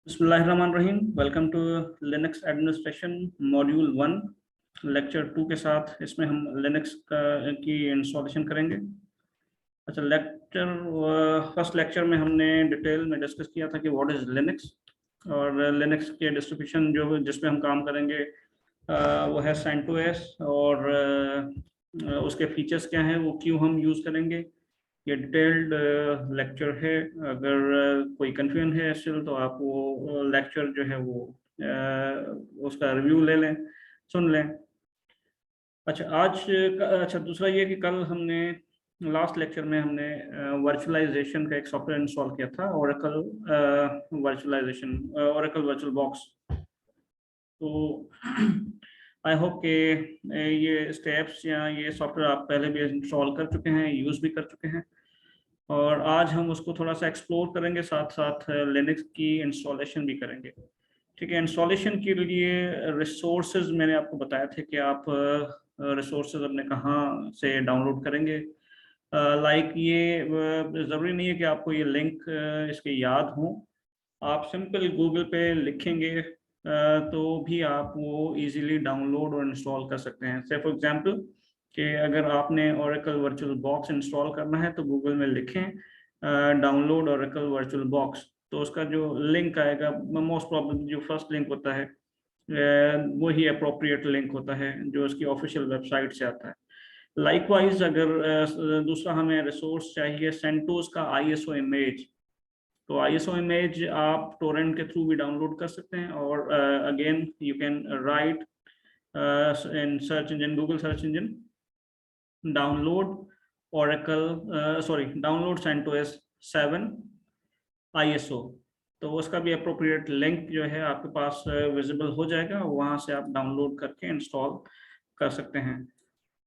बिस्मिल्लाहिर्रहमानिर्रहीम। Welcome to Linux administration module 1 lecture 2 के साथ। इसमें हम लिनक्स की इंस्टॉलेशन करेंगे। अच्छा, फर्स्ट लेक्चर में हमने डिटेल में डिस्कस किया था कि व्हाट इज़ लिनक्स, और लिनक्स के डिस्ट्रीब्यूशन जो जिसमें हम काम करेंगे वो है CentOS, और उसके फीचर्स क्या हैं, वो क्यों हम यूज़ करेंगे। ये डिटेल्ड लेक्चर है। अगर कोई कंफ्यूजन है स्टिल तो आप वो लेक्चर जो है वो उसका रिव्यू ले लें, सुन लें। अच्छा, अच्छा, दूसरा ये कि कल हमने लास्ट लेक्चर में हमने वर्चुअलाइजेशन का एक सॉफ्टवेयर इंस्टॉल किया था, Oracle virtualization, Oracle virtual box. तो आई होप कि ये स्टेप्स या ये सॉफ्टवेयर आप पहले भी इंस्टॉल कर चुके हैं, यूज़ भी कर चुके हैं, और आज हम उसको थोड़ा सा एक्सप्लोर करेंगे, साथ साथ लिनक्स की इंस्टॉलेशन भी करेंगे। ठीक है, इंस्टॉलेशन के लिए रिसोर्सेज मैंने आपको बताया थे कि आप रिसोर्सेज अपने कहाँ से डाउनलोड करेंगे। लाइक ये ज़रूरी नहीं है कि आपको ये लिंक इसके याद हों। आप सिंपल गूगल पे लिखेंगे तो भी आप वो इजीली डाउनलोड और इंस्टॉल कर सकते हैं। से फॉर एग्जांपल कि अगर आपने ओरेकल वर्चुअल बॉक्स इंस्टॉल करना है तो गूगल में लिखें डाउनलोड ओरेकल वर्चुअल बॉक्स, तो उसका जो लिंक आएगा मोस्ट प्रॉब्लम जो फर्स्ट लिंक होता है वही अप्रोप्रिएट लिंक होता है जो उसकी ऑफिशियल वेबसाइट से आता है। लाइकवाइज अगर दूसरा हमें रिसोर्स चाहिए सेंटोस का ISO इमेज, तो ISO इमेज आप टोरेंट के थ्रू भी डाउनलोड कर सकते हैं, और again you can write in search engine, Google search engine, download download CentOS 7 ISO, तो उसका भी अप्रोप्रिएट लिंक जो है आपके पास विजिबल हो जाएगा। वहाँ से आप डाउनलोड करके इंस्टॉल कर सकते हैं,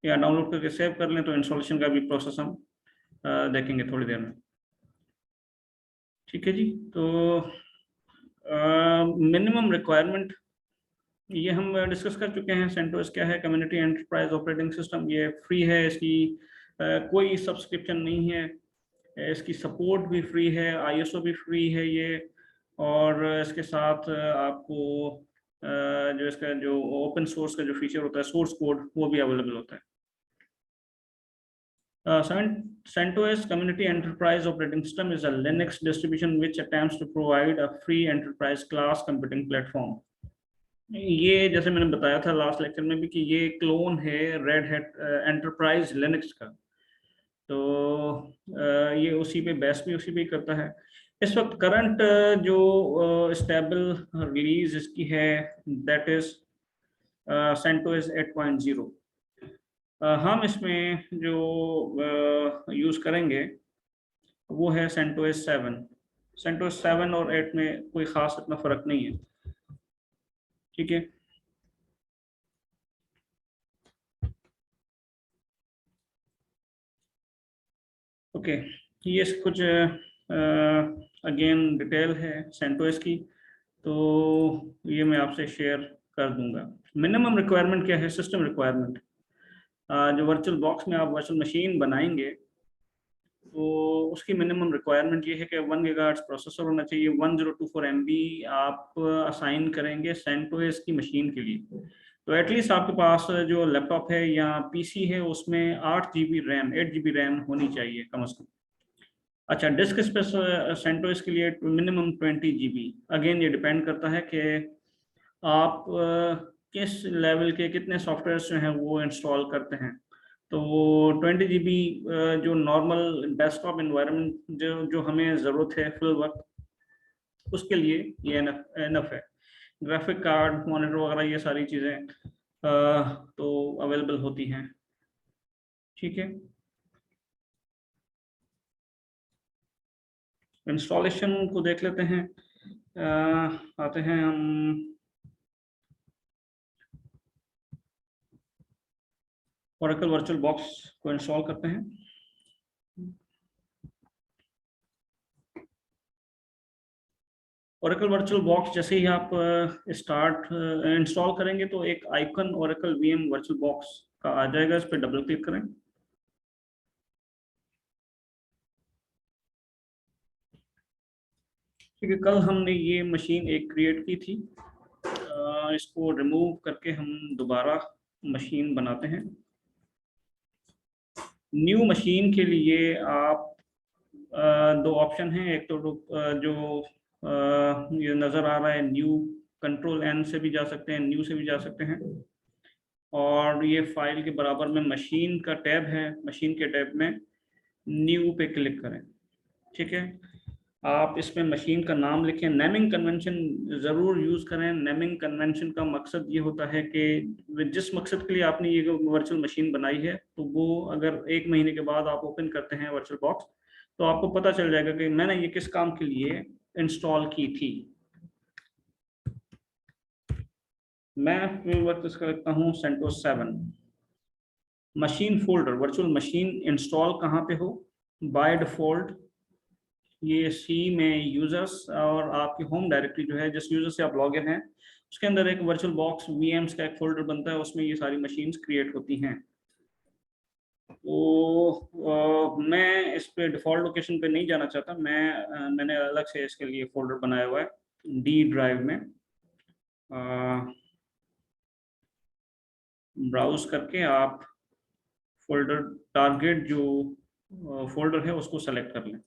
या डाउनलोड करके सेव कर लें। तो इंस्टॉलेशन का भी प्रोसेस हम देखेंगे थोड़ी देर में। ठीक है जी, तो मिनिमम रिक्वायरमेंट ये हम डिस्कस कर चुके हैं। CentOS क्या है, कम्युनिटी एंटरप्राइज ऑपरेटिंग सिस्टम। ये फ्री है, इसकी कोई सब्सक्रिप्शन नहीं है, इसकी सपोर्ट भी फ्री है, ISO भी फ्री है ये, और इसके साथ आपको जो इसका जो ओपन सोर्स का जो फीचर होता है, सोर्स कोड, वो भी अवेलेबल होता है। CentOS Community Enterprise Operating System is a Linux distribution which attempts to provide a free enterprise class computing platform. ये जैसे मैंने बताया था लास्ट लेक्चर में भी कि ये क्लोन है रेड हैट एंटरप्राइज लिनक्स का, तो ये उसी पे बेस भी उसी पे करता है। इस वक्त करंट जो स्टेबल रिलीज इसकी है दैट इज CentOS 8.0। हम इसमें जो यूज़ करेंगे वो है CentOS 7। CentOS 7 और 8 में कोई ख़ास इतना फ़र्क नहीं है। ठीक है, ओके, ये कुछ अगेन डिटेल है CentOS की, तो ये मैं आपसे शेयर कर दूंगा। मिनिमम रिक्वायरमेंट क्या है, सिस्टम रिक्वायरमेंट। जो वर्चुअल बॉक्स में आप वर्चुअल मशीन बनाएंगे तो उसकी मिनिमम रिक्वायरमेंट ये है कि 1 गीगाहर्ट्ज प्रोसेसर होना चाहिए, 1024 MB आप असाइन करेंगे CentOS की मशीन के लिए। तो एटलीस्ट आपके पास जो लैपटॉप है या PC है उसमें 8 GB रैम, 8 GB रैम होनी चाहिए कम से कम। अच्छा, डिस्क स्पेस CentOS के लिए मिनिमम 20 GB। अगेन ये डिपेंड करता है कि आप किस लेवल के कितने सॉफ्टवेयर जो हैं वो इंस्टॉल करते हैं। तो 20 GB जो नॉर्मल डेस्कटॉप इन्वायरमेंट जो हमें ज़रूरत है फिल वक्त, उसके लिए ये एनफ है। ग्राफिक कार्ड, मॉनिटर वगैरह ये सारी चीज़ें तो अवेलेबल होती हैं। ठीक है, इंस्टॉलेशन को देख लेते हैं। आते हैं हम ओरेकल वर्चुअल बॉक्स को इंस्टॉल करते हैं। ओरेकल वर्चुअल बॉक्स जैसे ही आप स्टार्ट इंस्टॉल करेंगे तो एक icon Oracle VM virtual box का आ जाएगा, इस पर डबल क्लिक करें। ठीक है, कल हमने ये मशीन एक क्रिएट की थी, इसको रिमूव करके हम दोबारा मशीन बनाते हैं। न्यू मशीन के लिए आप दो ऑप्शन हैं, एक तो जो ये नज़र आ रहा है न्यू, कंट्रोल एन से भी जा सकते हैं, न्यू से भी जा सकते हैं, और ये फाइल के बराबर में मशीन का टैब है, मशीन के टैब में न्यू पे क्लिक करें। ठीक है, आप इसमें मशीन का नाम लिखें, नेमिंग कन्वेंशन ज़रूर यूज़ करें। नेमिंग कन्वेंशन का मकसद ये होता है कि जिस मकसद के लिए आपने ये वर्चुअल मशीन बनाई है, तो वो अगर 1 महीने के बाद आप ओपन करते हैं वर्चुअल बॉक्स, तो आपको पता चल जाएगा कि मैंने ये किस काम के लिए इंस्टॉल की थी। मैं फ्रेमवर्क इसका लिखता हूँ CentOS 7। Machine folder, virtual machine install कहाँ पे हो? बाय डिफॉल्ट ये सी में यूजर्स और आपकी होम डायरेक्टरी जो है, जिस यूजर से आप लॉग इन हैं, उसके अंदर एक वर्चुअल बॉक्स वीएम्स का एक फोल्डर बनता है, उसमें ये सारी मशीन्स क्रिएट होती हैं। तो मैं इस पे डिफॉल्ट लोकेशन पे नहीं जाना चाहता, मैंने अलग से इसके लिए फोल्डर बनाया हुआ है डी ड्राइव में। ब्राउज करके आप फोल्डर टारगेट जो फोल्डर है उसको सेलेक्ट कर लें।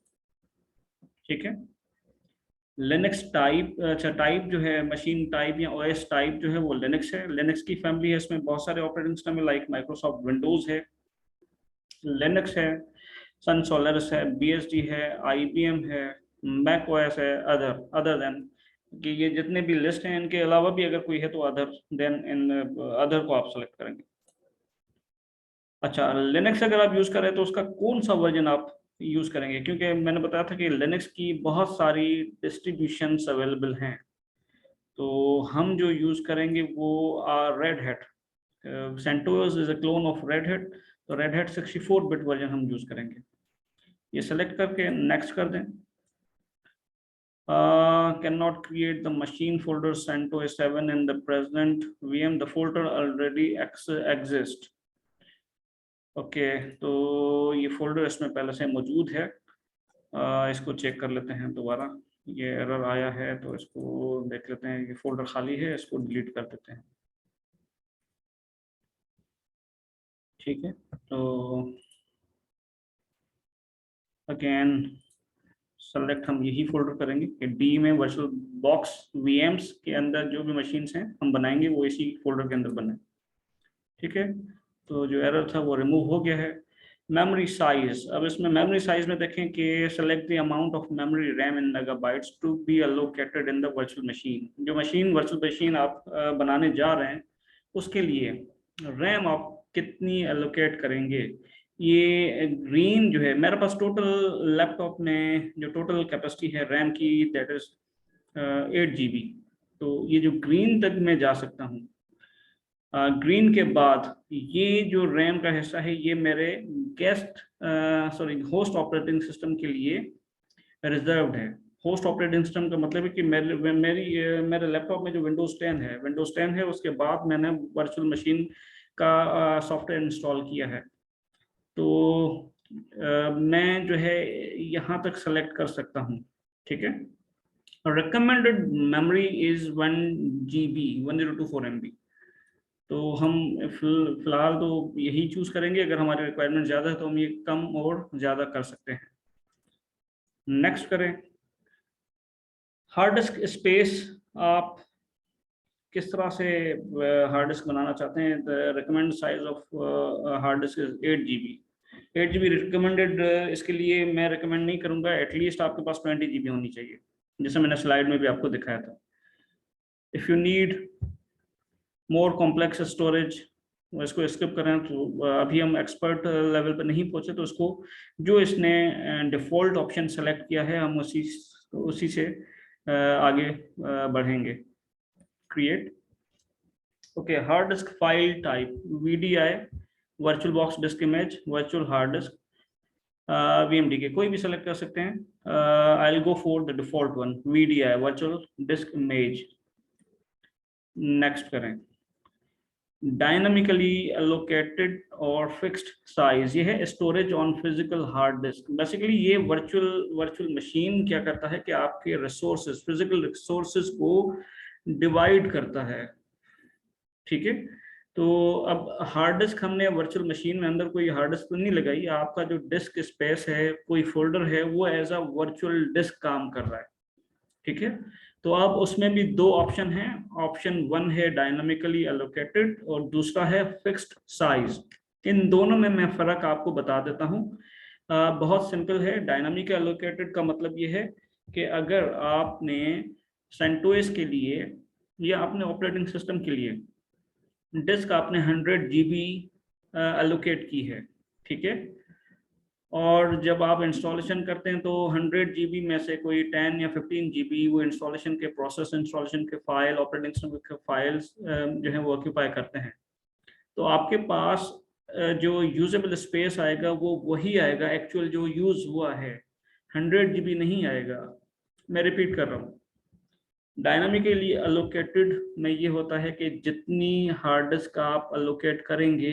ठीक है, लिनक्स टाइप, अच्छा टाइप जो है मशीन टाइप या ओएस टाइप जो है वो लिनक्स है। लिनक्स की फैमिली है, इसमें बहुत सारे ऑपरेटिंग सिस्टम है, लाइक माइक्रोसॉफ्ट विंडोज है, लिनक्स है, सन सोलरिस है, बीएसडी है, आईबीएम है, मैक ओएस है, अदर देन कि ये जितने भी लिस्ट हैं, इनके अलावा भी अगर कोई है तो अदर देन इन अदर को आप सेलेक्ट करेंगे। अच्छा, लिनक्स अगर आप यूज़ करें तो उसका कौन सा वर्जन आप यूज़ करेंगे, क्योंकि मैंने बताया था कि लिनक्स की बहुत सारी डिस्ट्रीब्यूशंस अवेलेबल हैं, तो हम जो यूज़ करेंगे वो Red Hat, CentOS is a clone of Red Hat, तो रेड हैट 64 बिट वर्जन हम यूज़ करेंगे। ये सेलेक्ट करके नेक्स्ट कर दें। Can not create the machine folder CentOS 7 in the present VM, the folder already exist। Okay, तो ये folder इसमें पहले से मौजूद है। इसको चेक कर लेते हैं दोबारा, ये एरर आया है तो इसको देख लेते हैं, ये फोल्डर खाली है, इसको डिलीट कर देते हैं। ठीक है, तो अगेन सेलेक्ट हम यही फोल्डर करेंगे कि डी में वर्चुअल बॉक्स वीएम्स के अंदर जो भी मशीन्स हैं हम बनाएंगे वो इसी फोल्डर के अंदर बने। ठीक है, तो जो एरर था वो रिमूव हो गया है। मेमोरी साइज, अब इसमें मेमोरी साइज में देखें कि select the amount of memory RAM in megabytes to be allocated in the virtual machine. जो वर्चुअल मशीन आप बनाने जा रहे हैं उसके लिए रैम आप कितनी एलोकेट करेंगे। ये ग्रीन जो है मेरे पास टोटल लैपटॉप में जो टोटल कैपेसिटी है रैम की, दैट इज 8 GB। तो ये जो ग्रीन तक मैं जा सकता हूँ। ग्रीन के बाद ये जो रैम का हिस्सा है ये मेरे होस्ट ऑपरेटिंग सिस्टम के लिए रिजर्व्ड है। होस्ट ऑपरेटिंग सिस्टम का मतलब है कि मेरे लैपटॉप में जो विंडोज 10 है, उसके बाद मैंने वर्चुअल मशीन का सॉफ्टवेयर इंस्टॉल किया है, तो मैं जो है यहाँ तक सेलेक्ट कर सकता हूँ। ठीक है, recommended memory is 1 GB, 1024 MB। तो हम फिलहाल तो यही चूज करेंगे, अगर हमारी रिक्वायरमेंट ज़्यादा है तो हम ये कम और ज़्यादा कर सकते हैं। नेक्स्ट करें। हार्ड डिस्क स्पेस, आप किस तरह से हार्ड डिस्क बनाना चाहते हैं। The recommend size of hard disk is 8 GB। 8 GB recommended, इसके लिए मैं रिकमेंड नहीं करूँगा, एटलीस्ट आपके पास 20 GB होनी चाहिए, जैसे मैंने स्लाइड में भी आपको दिखाया था। If you need more complex storage, इसको स्किप करें, तो अभी हम एक्सपर्ट लेवल पर नहीं पहुंचे, तो इसको जो इसने डिफ़ॉल्ट ऑप्शन सेलेक्ट किया है हम उसी से आगे बढ़ेंगे। Create, okay, hard disk file type VDI, virtual box disc image, virtual hard disk, VMD के कोई भी सेलेक्ट कर सकते हैं। I will go for the default one, VDI, virtual disc image. Next करें। डायनामिकली एलोकेटेड और फिक्स्ड साइज, ये है storage on physical hard disk. Basically ये वर्चुअल मशीन क्या करता है कि आपके रिसोर्सेज, फिजिकल रिसोर्सेज को डिवाइड करता है, ठीक है। तो अब हार्ड डिस्क हमने वर्चुअल मशीन में अंदर कोई हार्ड डिस्क तो नहीं लगाई, आपका जो डिस्क स्पेस है, कोई फोल्डर है, वो एज अ वर्चुअल डिस्क काम कर रहा है, ठीक है। तो अब उसमें भी दो ऑप्शन हैं, ऑप्शन 1 है डायनामिकली एलोकेटेड और दूसरा है फिक्स्ड साइज। इन दोनों में मैं फर्क आपको बता देता हूँ। बहुत सिंपल है। डायनामिक एलोकेटेड का मतलब ये है कि अगर आपने सेंटोस के लिए या अपने ऑपरेटिंग सिस्टम के लिए डिस्क आपने 100 GB एलोकेट की है, ठीक है, और जब आप इंस्टॉलेशन करते हैं तो 100 GB में से कोई 10 या 15 GB वो इंस्टॉलेशन के प्रोसेस, इंस्टॉलेशन के फाइल, ऑपरेटिंग सिस्टम के फाइल्स जो है वो ऑक्यूपाई करते हैं। तो आपके पास जो यूजेबल स्पेस आएगा वो वही आएगा एक्चुअल जो यूज हुआ है, 100 GB नहीं आएगा। मैं रिपीट कर रहा हूँ, डायनामिकली एलोकेटेड में ये होता है कि जितनी हार्ड डिस्क आप एलोकेट करेंगे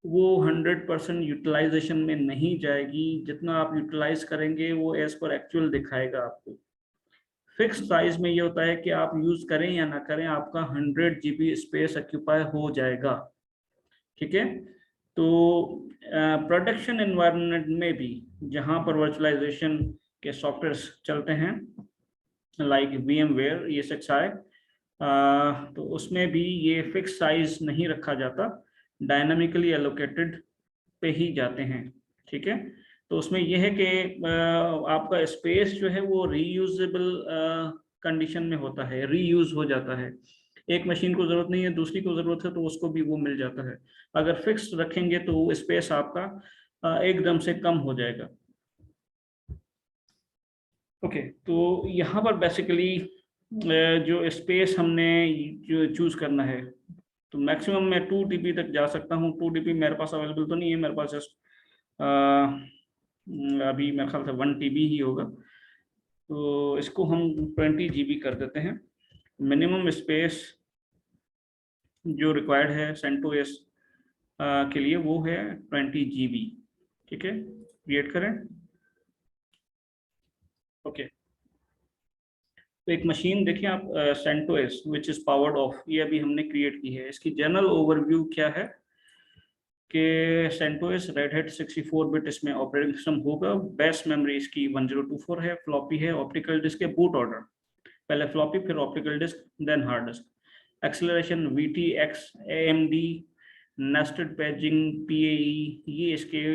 वो 100% यूटिलाइजेशन में नहीं जाएगी, जितना आप यूटिलाइज करेंगे वो एज पर एक्चुअल दिखाएगा आपको। फिक्स साइज में ये होता है कि आप यूज करें या ना करें, आपका 100 GB स्पेस ऑक्यूपाई हो जाएगा, ठीक है। तो प्रोडक्शन एनवायरनमेंट में भी जहां पर वर्चुअलाइजेशन के सॉफ्टवेयर चलते हैं लाइक VMware, ESXi, तो उसमें भी ये फिक्स साइज नहीं रखा जाता, डायनामिकली एलोकेटेड पे ही जाते हैं, ठीक है। तो उसमें यह है कि आपका स्पेस जो है वो रीयूजेबल कंडीशन में होता है, रीयूज हो जाता है। एक मशीन को जरूरत नहीं है, दूसरी को जरूरत है, तो उसको भी वो मिल जाता है। अगर फिक्स रखेंगे तो स्पेस आपका एकदम से कम हो जाएगा। ओके, तो यहाँ पर बेसिकली जो स्पेस हमने जो चूज करना है, तो मैक्सिमम मैं 2 TB तक जा सकता हूँ। 2 TB मेरे पास अवेलेबल तो नहीं है, मेरे पास जस्ट अभी मेरे ख्याल से 1 TB ही होगा। तो इसको हम 20 GB कर देते हैं। मिनिमम स्पेस जो रिक्वायर्ड है सेंटोस के लिए वो है 20 GB, ठीक है। क्रिएट करें। ओके, तो एक मशीन देखिए आप, CentOS which is powered off, ये अभी हमने क्रिएट की है। इसकी जनरल ओवरव्यू क्या है कि सेंटोस रेड हैट 64 बिट इसमें ऑपरेटिंग सिस्टम होगा, बेस मेमोरी इसकी 1024 है, फ्लॉपी है, ऑप्टिकल डिस्क के बूट ऑर्डर, पहले फ्लॉपी फिर optical disk then hard disk, acceleration VTX AMD, nested paging PAE, ये इसके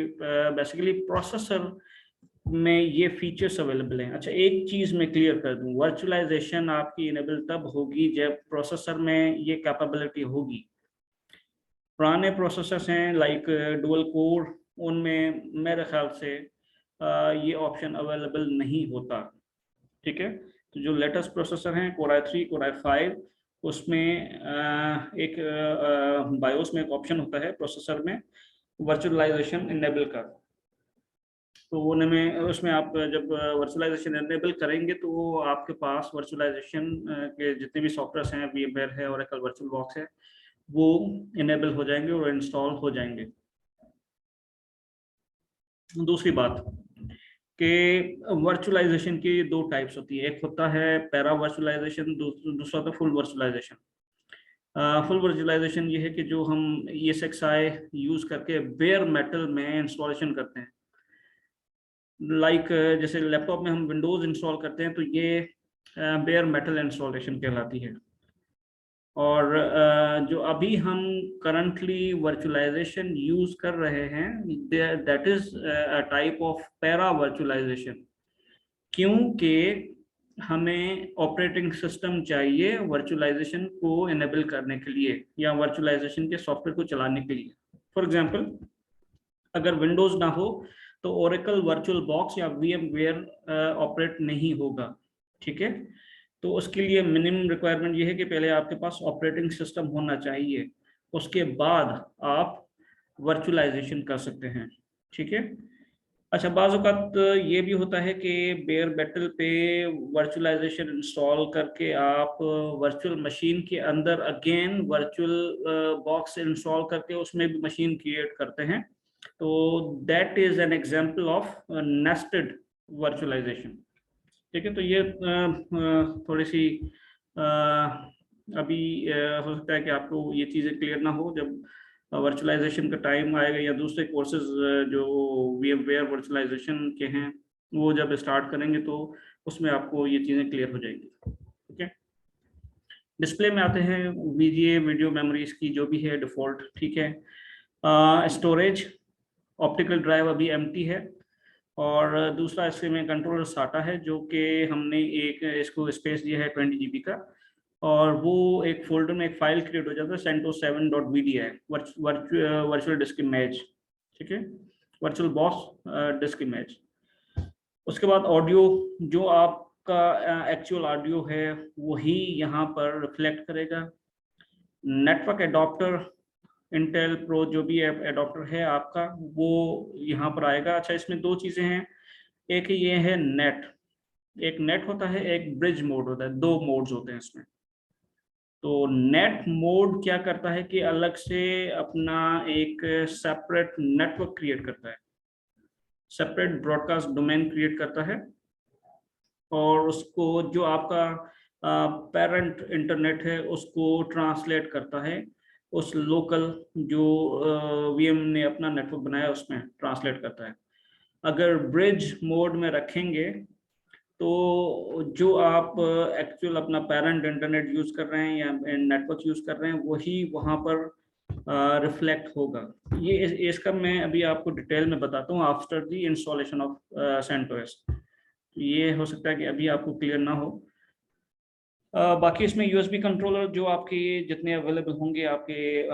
बेसिकली प्रोसेसर में ये फीचर्स अवेलेबल हैं। अच्छा, एक चीज मैं क्लियर कर दूं, वर्चुअलाइजेशन आपकी इनेबल तब होगी जब प्रोसेसर में ये कैपेबिलिटी होगी। पुराने प्रोसेसर्स हैं लाइक डुअल कोर, उनमें मेरे ख्याल से ये ऑप्शन अवेलेबल नहीं होता, ठीक है। तो जो लेटेस्ट प्रोसेसर हैं Core i3, Core i5, उसमें एक बायोस में एक ऑप्शन होता है प्रोसेसर में वर्चुअलाइजेशन इनेबल का। तो वो में उसमें आप जब वर्चुअलाइजेशन इनेबल करेंगे तो आपके पास वर्चुअलाइजेशन के जितने भी सॉफ्टवेयर हैं, VMware है, Oracle वर्चुअलबॉक्स है, वो इनेबल हो जाएंगे और इंस्टॉल हो जाएंगे। दूसरी बात कि वर्चुअलाइजेशन की दो टाइप्स होती है, एक होता है पैरा वर्चुअलाइजेशन, दूसरा होता है फुल वर्चुअलाइजेशन। फुल वर्चुअलाइजेशन ये है कि जो हम ESXi यूज करके बेयर मेटल में इंस्टॉलेशन करते हैं, लाइक जैसे लैपटॉप में हम विंडोज इंस्टॉल करते हैं तो ये बेयर मेटल इंस्टॉलेशन कहलाती है। और जो अभी हम करंटली वर्चुअलाइजेशन यूज कर रहे हैं, that is a type of para virtualization, क्योंकि हमें ऑपरेटिंग सिस्टम चाहिए वर्चुअलाइजेशन को इनेबल करने के लिए या वर्चुअलाइजेशन के सॉफ्टवेयर को चलाने के लिए। फॉर एग्जांपल, अगर विंडोज ना हो तो ओरेकल वर्चुअल बॉक्स या VMware ऑपरेट नहीं होगा, ठीक है। तो उसके लिए मिनिमम रिक्वायरमेंट ये है कि पहले आपके पास ऑपरेटिंग सिस्टम होना चाहिए, उसके बाद आप वर्चुअलाइजेशन कर सकते हैं, ठीक है। अच्छा, बाज़ औक़ात ये भी होता है कि बेयर मेटल पे वर्चुअलाइजेशन इंस्टॉल करके आप वर्चुअल मशीन के अंदर अगेन वर्चुअल बॉक्स इंस्टॉल करके उसमें भी मशीन क्रिएट करते हैं। तो that is an example of nested virtualization. ठीक है, तो ये थोड़ी सी अभी हो सकता है कि आपको ये चीज़ें क्लियर ना हो। जब वर्चुअलाइजेशन का टाइम आएगा या दूसरे कोर्सेज जो वीएमवेयर वर्चुअलाइजेशन के हैं वो जब स्टार्ट करेंगे तो उसमें आपको ये चीज़ें क्लियर हो जाएंगी। ठीक है, डिस्प्ले में आते हैं। वीजीए वीडियो मेमोरीज की जो भी है डिफ़ॉल्ट, ठीक है। स्टोरेज, ऑप्टिकल ड्राइव अभी एम्प्टी है, और दूसरा इसके में कंट्रोलर साटा है जो कि हमने एक इसको स्पेस दिया है 20 GB का, और वो एक फोल्डर में एक फाइल क्रिएट हो जाता है CentOS7.vdi वर्चुअल डिस्क इमेज। ठीक है, वर्चुअल बॉक्स डिस्क इमेज। उसके बाद ऑडियो, जो आपका एक्चुअल ऑडियो है वही यहाँ पर रिफ्लेक्ट करेगा। नेटवर्क एडॉप्टर, इंटेल प्रो जो भी एडॉप्टर है आपका वो यहाँ पर आएगा। अच्छा, इसमें दो चीज़ें हैं, एक ये है नेट, एक नेट होता है, एक ब्रिज मोड होता है, दो मोड्स होते हैं इसमें। तो नेट मोड क्या करता है कि अलग से अपना एक सेपरेट नेटवर्क क्रिएट करता है, सेपरेट ब्रॉडकास्ट डोमेन क्रिएट करता है, और उसको जो आपका पेरेंट इंटरनेट है उसको ट्रांसलेट करता है उस लोकल जो वीएम ने अपना नेटवर्क बनाया उसमें ट्रांसलेट करता है। अगर ब्रिज मोड में रखेंगे तो जो आप एक्चुअल अपना पेरेंट इंटरनेट यूज़ कर रहे हैं या नेटवर्क यूज़ कर रहे हैं वही वहाँ पर रिफ्लेक्ट होगा। ये इसका मैं अभी आपको डिटेल में बताता हूँ after the installation of CentOS। ये हो सकता है कि अभी आपको क्लियर ना हो। बाकी इसमें USB कंट्रोलर जो आपके जितने अवेलेबल होंगे आपके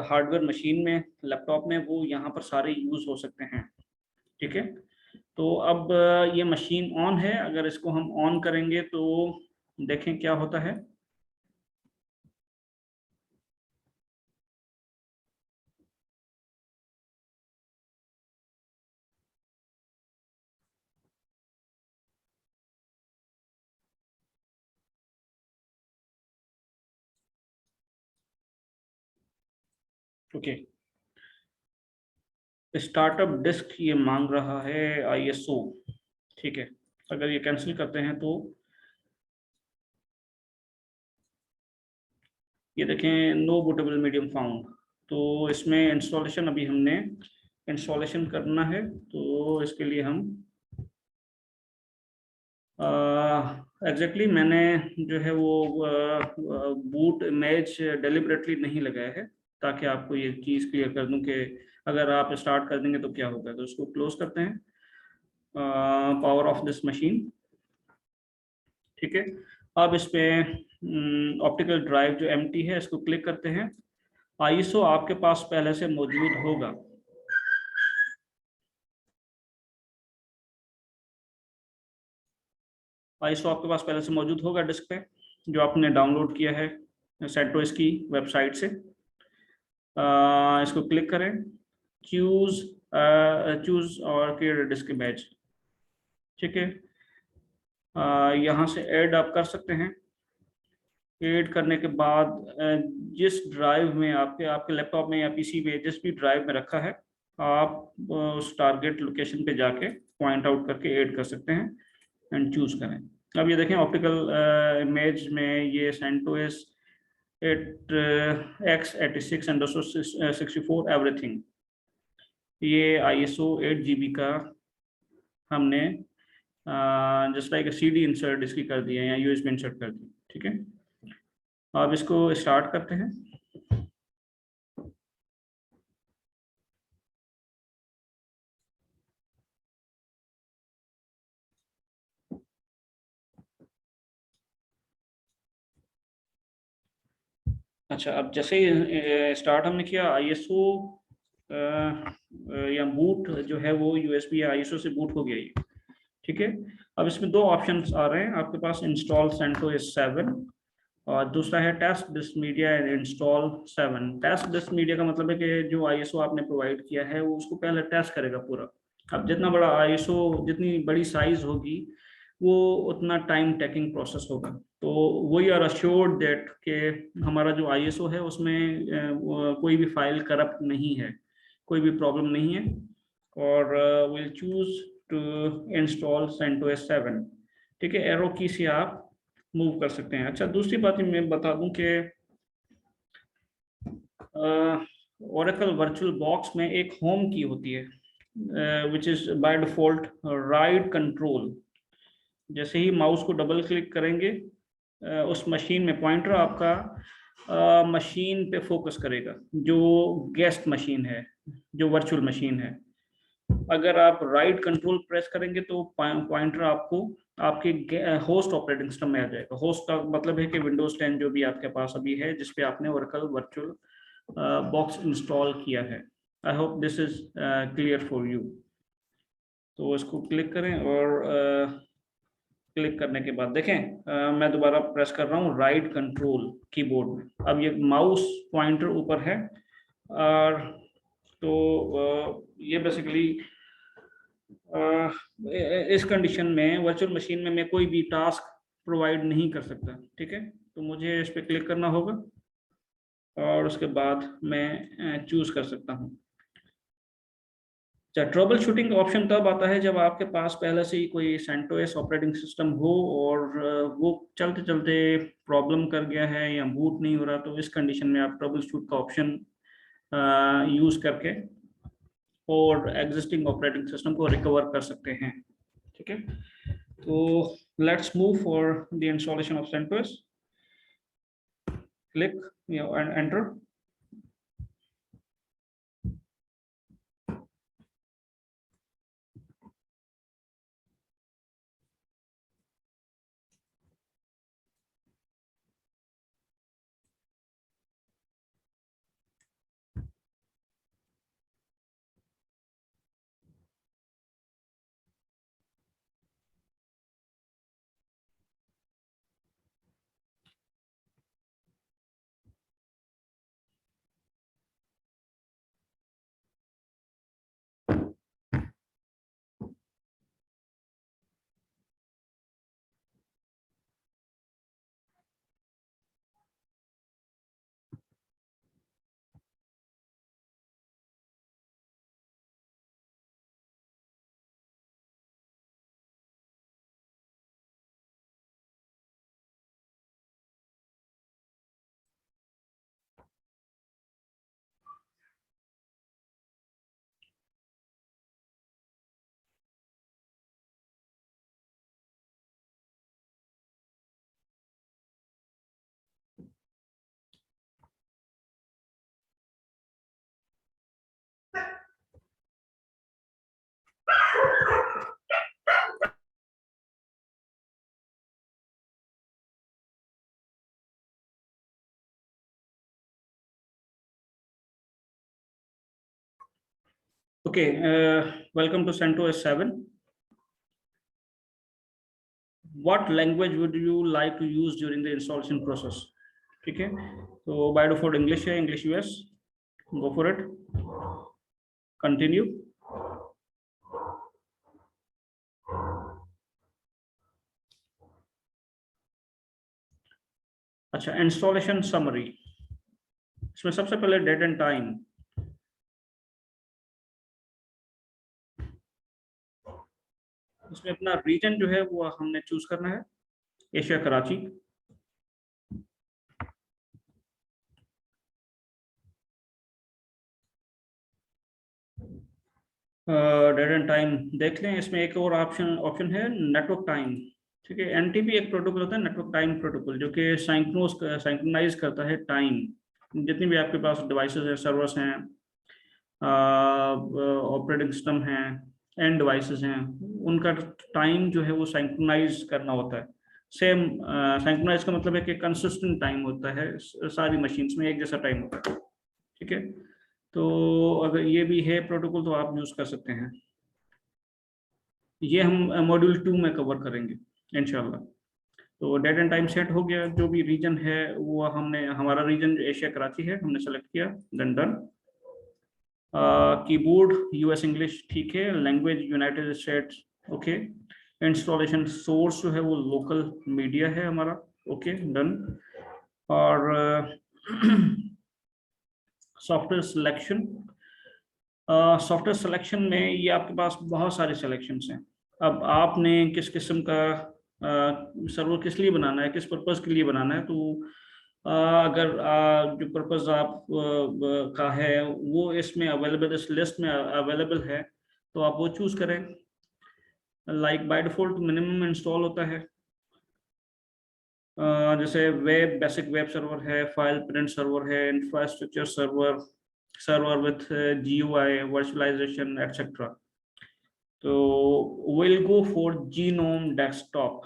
हार्डवेयर मशीन में, लैपटॉप में, वो यहाँ पर सारे यूज़ हो सकते हैं। ठीक है, तो अब ये मशीन ऑन है, अगर इसको हम ऑन करेंगे तो देखें क्या होता है। ओके, स्टार्टअप डिस्क ये मांग रहा है ISO। ठीक है, अगर ये कैंसिल करते हैं तो ये देखें नो बूटेबल मीडियम फाउंड। तो इसमें इंस्टॉलेशन अभी हमने इंस्टॉलेशन करना है, तो इसके लिए हम एग्जैक्टली मैंने जो है वो बूट इमेज डेलिबरेटली नहीं लगाया है, ताकि आपको ये चीज़ क्लियर कर दूं कि अगर आप स्टार्ट कर देंगे तो क्या होगा। तो इसको क्लोज करते हैं, पावर ऑफ दिस मशीन। ठीक है, अब इस पे ऑप्टिकल ड्राइव जो एम्प्टी है इसको क्लिक करते हैं। ISO आपके पास पहले से मौजूद होगा। ISO आपके पास पहले से मौजूद होगा डिस्क पे, जो आपने डाउनलोड किया है CentOS की वेबसाइट से। इसको क्लिक करें, चूज चूज और क्रिएट डिस्क इमेज। ठीक है, यहाँ से ऐड आप कर सकते हैं। ऐड करने के बाद जिस ड्राइव में आपके आपके लैपटॉप में या पीसी में जिस भी ड्राइव में रखा है, आप उस टारगेट लोकेशन पे जाके पॉइंट आउट करके ऐड कर सकते हैं एंड चूज करें। अब ये देखें ऑप्टिकल इमेज में ये CentOS 8x86 एवरीथिंग, ये ISO 8 GB का हमने जस्ट लाइक CD इंसर्ट इसकी कर दी है या USB इंसर्ट कर दी। ठीक है, अब इसको स्टार्ट करते हैं। अच्छा, अब जैसे ही स्टार्ट हमने किया, ISO या बूट जो है वो USB या ISO से बूट हो गया ये। ठीक है, अब इसमें दो ऑप्शंस आ रहे हैं आपके पास, इंस्टॉल CentOS 7 और दूसरा है test this media and install 7। Test this media का मतलब है कि जो ISO आपने प्रोवाइड किया है वो उसको पहले टेस्ट करेगा पूरा, अब जितना बड़ा आईएसओ, जितनी बड़ी साइज होगी, वो उतना टाइम टेकिंग प्रोसेस होगा। तो वी आर अश्योर्ड दैट कि हमारा जो आईएसओ है उसमें कोई भी फाइल करप्ट नहीं है, कोई भी प्रॉब्लम नहीं है। और will choose to install CentOS 7। ठीक है, एरो की से आप मूव कर सकते हैं। अच्छा, दूसरी बात मैं बता दूं कि ओरेकल वर्चुअल बॉक्स में एक होम की होती है which is by default right control. जैसे ही माउस को डबल क्लिक करेंगे उस मशीन में पॉइंटर आपका मशीन पे फोकस करेगा, जो गेस्ट मशीन है, जो वर्चुअल मशीन है। अगर आप राइट कंट्रोल प्रेस करेंगे तो पॉइंटर आपको आपके होस्ट ऑपरेटिंग सिस्टम में आ जाएगा। होस्ट का मतलब है कि विंडोज 10 जो भी आपके पास अभी है, जिसपे आपने ओरेकल वर्चुअल बॉक्स इंस्टॉल किया है। I hope this is clear for you. तो इसको क्लिक करें और क्लिक करने के बाद देखें मैं दोबारा प्रेस कर रहा हूँ राइट कंट्रोल कीबोर्ड में। अब ये माउस पॉइंटर ऊपर है। और तो ये बेसिकली इस कंडीशन में वर्चुअल मशीन में मैं कोई भी टास्क प्रोवाइड नहीं कर सकता। ठीक है, तो मुझे इस पर क्लिक करना होगा और उसके बाद मैं चूज कर सकता हूँ। अच्छा, ट्रबल शूटिंग का ऑप्शन तब आता है जब आपके पास पहले से ही कोई CentOS ऑपरेटिंग सिस्टम हो और वो चलते चलते प्रॉब्लम कर गया है या बूट नहीं हो रहा, तो इस कंडीशन में आप ट्रबल शूट का ऑप्शन यूज करके और एग्जिस्टिंग ऑपरेटिंग सिस्टम को रिकवर कर सकते हैं। ठीक है, तो let's move for the installation of CentOS। Click and enter. Okay, welcome to CentOS 7. What language would you like to use during the installation process? ठीक है, तो बाय डिफॉल्ट इंग्लिश है, English US. Go for it, continue. अच्छा, installation summary, इसमें सबसे पहले date and time. इसमें अपना रीजन जो है वो हमने चूज करना है, Asia Karachi. Date and time देख लें, इसमें एक और ऑप्शन है नेटवर्क टाइम। ठीक है, एनटीपी एक प्रोटोकॉल होता है, नेटवर्क टाइम प्रोटोकॉल, जो कि साइंक्रोनाइज करता है टाइम। जितनी भी आपके पास डिवाइसेस है, सर्वर्स हैं, ऑपरेटिंग सिस्टम हैं, एंड डिवाइसेस हैं, उनका टाइम जो है वो साइंक्रोनाइज करना होता है। सेम साइंक्रोनाइज का मतलब है कि कंसिस्टेंट टाइम होता है, सारी मशीन्स में एक जैसा टाइम होता है। ठीक है, तो अगर ये भी है प्रोटोकॉल तो आप यूज कर सकते हैं। ये हम मॉड्यूल 2 में कवर करेंगे इंशाल्लाह। तो डेट एंड टाइम सेट हो गया, जो भी रीजन है वो हमने, हमारा रीजन जो एशिया कराची है हमने सेलेक्ट किया, then done. Keyboard US English ठीक है, language United States okay, installation source जो है वो लोकल मीडिया है हमारा ओके डन। और सॉफ्टवेयर सिलेक्शन, सॉफ्टवेयर सिलेक्शन में ये आपके पास बहुत सारे सिलेक्शंस हैं। अब आपने किस किस्म का सर्वर किस लिए बनाना है, किस पर्पस के लिए बनाना है, तो अगर जो पर्पस आप का है वो इसमें अवेलेबल, इस लिस्ट में अवेलेबल है, तो आप वो चूज करें। Like by default minimum install होता है, जैसे वेब बेसिक वेब सर्वर है, फाइल प्रिंट सर्वर है, infrastructure server, server with GUI virtualization etcetera. तो will go for GNOME desktop.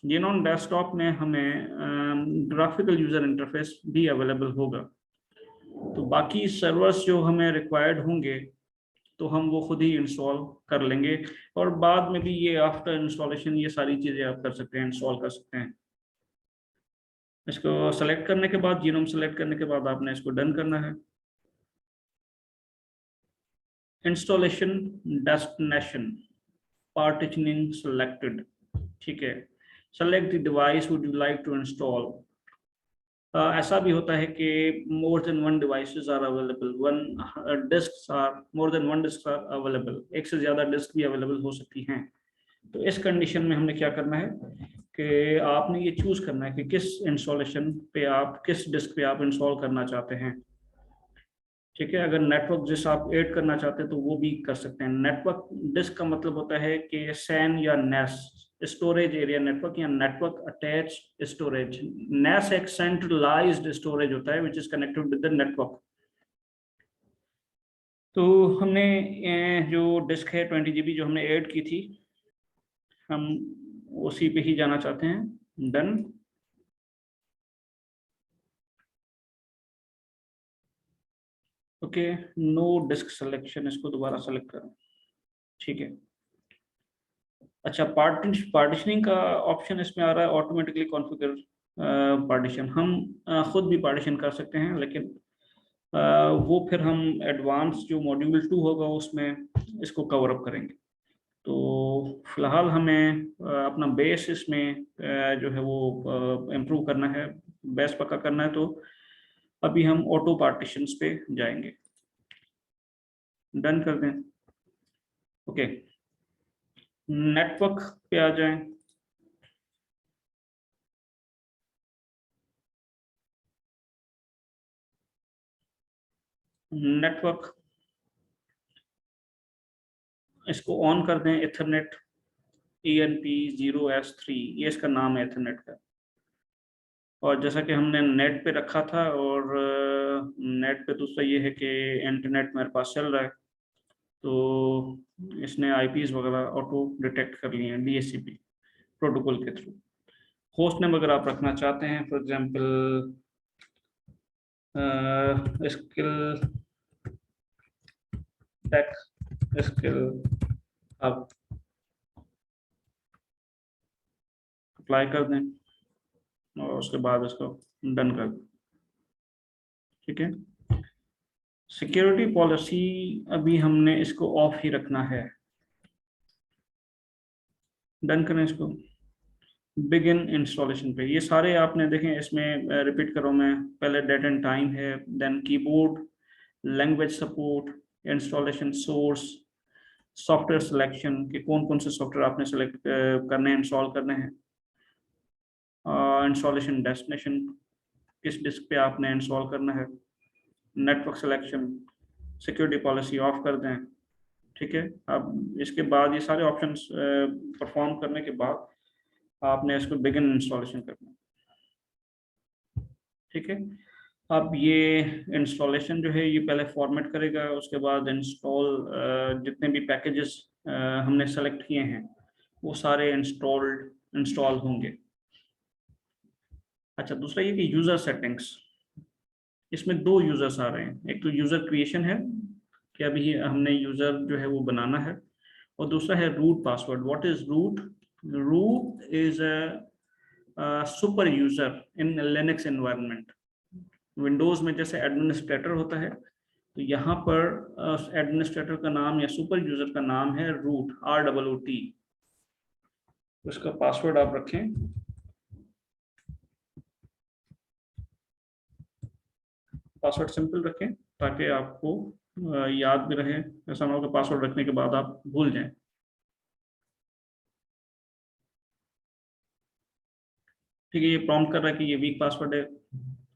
GNOME desktop में हमें ग्राफिकल यूजर इंटरफेस भी अवेलेबल होगा। तो बाकी सर्वर्स जो हमें रिक्वायर्ड होंगे तो हम वो खुद ही इंस्टॉल कर लेंगे, और बाद में भी ये आफ्टर इंस्टॉलेशन ये सारी चीज़ें आप कर सकते हैं, इंस्टॉल कर सकते हैं। इसको सेलेक्ट करने के बाद, जीनोम सेलेक्ट करने के बाद आपने इसको डन करना है। इंस्टॉलेशन डेस्टिनेशन पार्टीशनिंग सेलेक्टेड, ठीक है। Select the device would you like to install. ऐसा भी होता है कि more than one devices are available, one disks are, more than one disk are available, एक से ज़्यादा डिस्क भी अवेलेबल हो सकती हैं। तो इस कंडीशन में हमने क्या करना है कि आपने ये चूज करना है कि किस इंस्टॉलेशन पे आप, किस डिस्क पे आप इंस्टॉल करना चाहते हैं, ठीक है। अगर नेटवर्क डिस्क आप ऐड करना चाहते हैं तो वो भी कर सकते हैं। नेटवर्क डिस्क का मतलब होता है कि सैन या नेस, स्टोरेज एरिया नेटवर्क या नेटवर्क अटैच स्टोरेज। नेस एक सेंट्रलाइज्ड स्टोरेज होता है which is connected with the network. तो हमने जो डिस्क है 20 GB जो हमने ऐड की थी, हम उसी पे ही जाना चाहते हैं, done. Okay, no disk selection, इसको दोबारा सेलेक्ट करें, ठीक है। अच्छा, पार्टीशनिंग का ऑप्शन इसमें आ रहा है, ऑटोमेटिकली कॉन्फ़िगर पार्टीशन। हम खुद भी पार्टीशन कर सकते हैं, लेकिन वो फिर हम एडवांस जो मॉड्यूल 2 होगा उसमें इसको कवर अप करेंगे। तो फिलहाल हमें अपना बेस इसमें जो है वो इम्प्रूव करना है, बेस पक्का करना है। तो अभी हम ऑटो पार्टीशंस पे जाएंगे, डन कर दें। ओके, नेटवर्क पे आ जाएं। नेटवर्क, इसको ऑन कर दें, इथरनेट ENP0S3, ये इसका नाम है इथरनेट का। और जैसा कि हमने नेट पे रखा था, और नेट पे दूसरा ये है कि इंटरनेट मेरे पास चल रहा है, तो इसने IPs वगैरह ऑटो डिटेक्ट कर लिए हैं DHCP प्रोटोकॉल के थ्रू। होस्ट नेम अगर आप रखना चाहते हैं, for example skill tech skill आप अप्लाई कर दें और उसके बाद इसको डन कर दें, ठीक है। सिक्योरिटी पॉलिसी अभी हमने इसको ऑफ ही रखना है, डन करें इसको। बिगिन इंस्टॉलेशन पे ये सारे आपने देखें, इसमें रिपीट करो मैं, पहले डेट एंड टाइम है, then keyboard, language support, installation source, software selection कि कौन कौन से सॉफ्टवेयर आपने सेलेक्ट करने हैं, इंस्टॉल करने हैं, इंस्टॉलेशन डेस्टिनेशन किस डिस्क पे आपने इंस्टॉल करना है, network selection, security policy of कर दें, ठीक है। अब इसके बाद ये सारे ऑप्शंस परफॉर्म करने के बाद आपने इसको बिगिन इंस्टॉलेशन करना है, ठीक है। अब ये इंस्टॉलेशन जो है ये पहले फॉर्मेट करेगा, उसके बाद इंस्टॉल जितने भी पैकेजेस हमने सेलेक्ट किए हैं वो सारे इंस्टॉल होंगे। अच्छा, दूसरा ये कि यूज़र सेटिंग्स, इसमें दो यूज़र्स आ रहे हैं, एक तो यूज़र क्रिएशन है कि अभी हमने यूज़र जो है वो बनाना है, और दूसरा है root password. What is root? Root is a super user in Linux environment. Windows में जैसे एडमिनिस्ट्रेटर होता है, तो यहाँ पर एडमिनिस्ट्रेटर का नाम या सुपर यूजर का नाम है रूट, ROOT। उसका पासवर्ड आप रखें, पासवर्ड सिंपल रखें ताकि आपको याद भी रहे, ऐसा ना हो कि पासवर्ड रखने के बाद आप भूल जाएं। ठीक है, ये प्रॉम्प्ट कर रहा है कि ये वीक पासवर्ड है।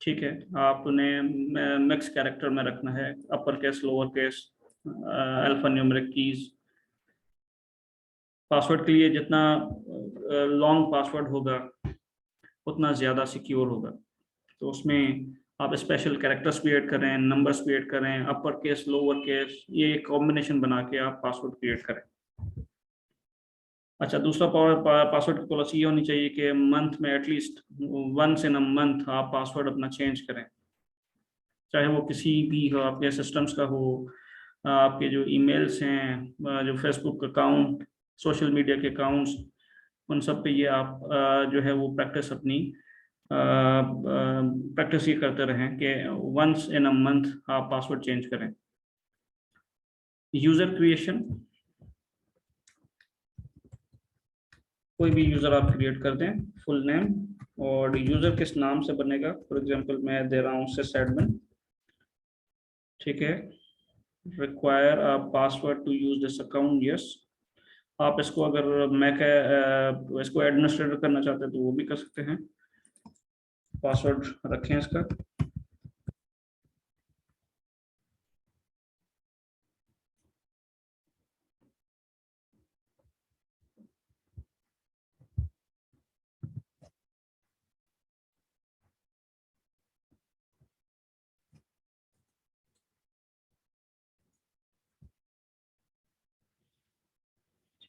ठीक है, आपने मिक्स कैरेक्टर में रखना है, upper case, lower case, alpha numeric keys. Password के लिए जितना लॉन्ग पासवर्ड होगा उतना ज़्यादा सिक्योर होगा। तो उसमें आप स्पेशल कैरेक्टर्स क्रिएट करें, नंबर्स क्रिएट करें, अपर केस, लोअर केस, ये एक कॉम्बिनेशन बना के आप पासवर्ड क्रिएट करें। अच्छा, दूसरा पासवर्ड की पॉलिसी ये होनी चाहिए कि मंथ में at least once in a month आप पासवर्ड अपना चेंज करें, चाहे वो किसी भी हो, आपके सिस्टम्स का हो, आपके जो ईमेल्स हैं, जो फेसबुक अकाउंट, सोशल मीडिया के अकाउंट्स, उन सब पे ये आप जो है वो प्रैक्टिस अपनी प्रैक्टिस ये करते रहें कि वंस इन अ मंथ आप पासवर्ड चेंज करें। यूजर क्रिएशन, कोई भी यूजर आप क्रिएट कर दें, फुल नेम, और यूजर किस नाम से बनेगा, फॉर एग्जांपल मैं दे रहा हूँ sysadmin। ठीक है, require a password to use this account, yes. आप इसको अगर मैं इसको एडमिनिस्ट्रेटर करना चाहते हैं तो वो भी कर सकते हैं। पासवर्ड रखें इसका।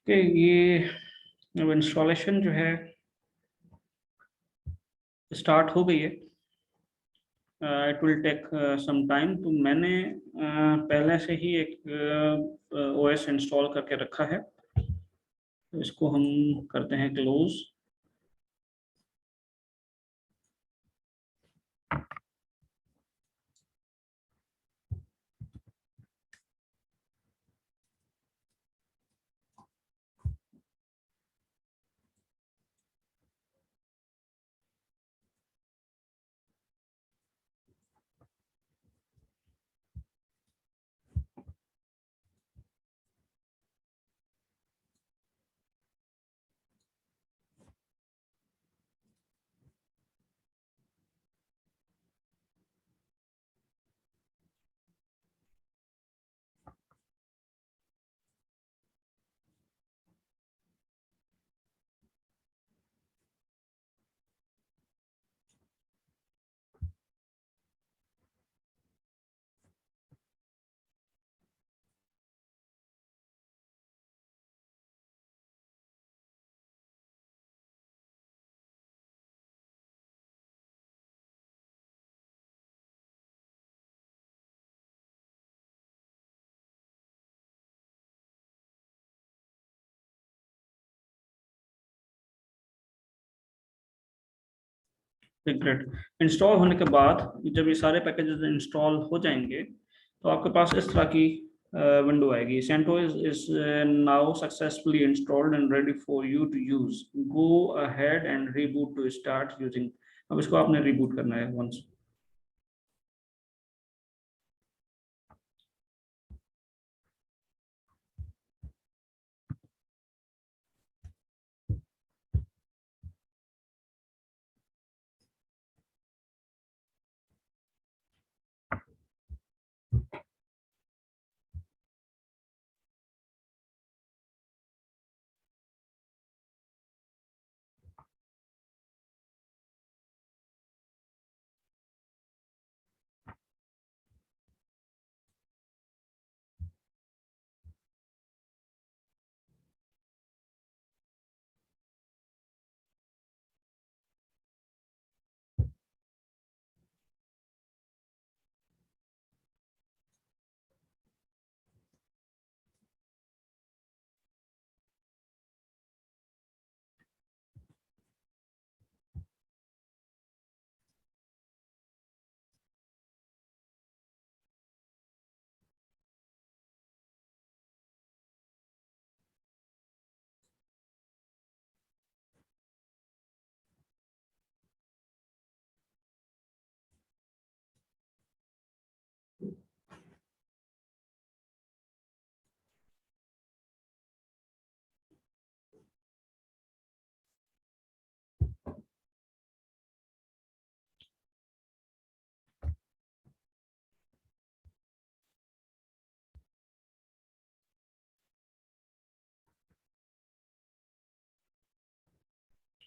ठीक है, ये अब इंस्टॉलेशन जो है स्टार्ट हो गई है। It will take some time. तो मैंने पहले से ही एक OS इंस्टॉल करके रखा है, तो इसको हम करते हैं क्लोज। ग्रेट। इंस्टॉल होने के बाद जब ये सारे पैकेजेस इंस्टॉल हो जाएंगे तो आपके पास इस तरह की विंडो आएगी। CentOS is now successfully installed and ready for you to use. Go ahead and reboot to start using. अब इसको आपने रिबूट करना है वंस।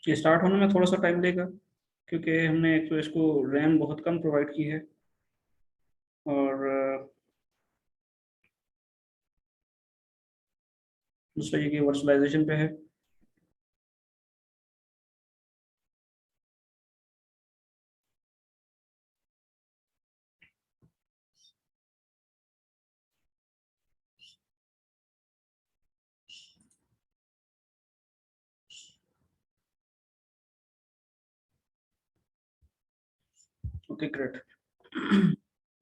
ये स्टार्ट होने में थोड़ा सा टाइम लेगा, क्योंकि हमने एक तो इसको रैम बहुत कम प्रोवाइड की है, और दूसरा ये कि वर्चुअलाइजेशन पे है। Okay great.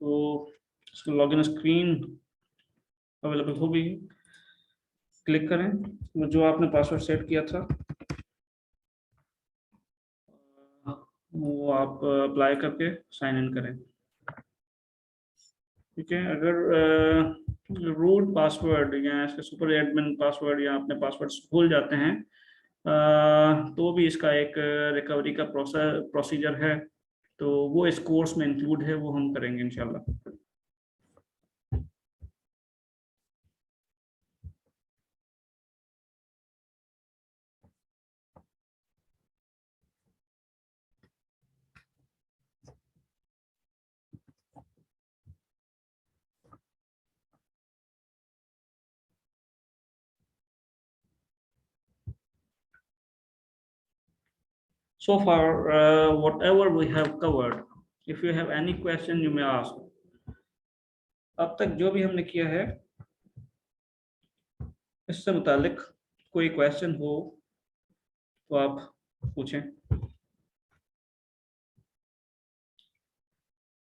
तो इसको लॉगिन स्क्रीन अवेलेबल हो गई। क्लिक करें, वो जो आपने पासवर्ड सेट किया था वो आप अप्लाई करके साइन इन करें। ठीक है, अगर रूट पासवर्ड या इसके सुपर एडमिन पासवर्ड या अपने पासवर्ड भूल जाते हैं, तो भी इसका एक रिकवरी का प्रोसीजर है, तो वो इस कोर्स में इंक्लूड है, वो हम करेंगे इंशाल्लाह। So far, whatever we have covered, if you have any question, you may ask. अब तक जो भी हमने किया है, इससे मुतालिक कोई क्वेश्चन हो तो आप पूछें।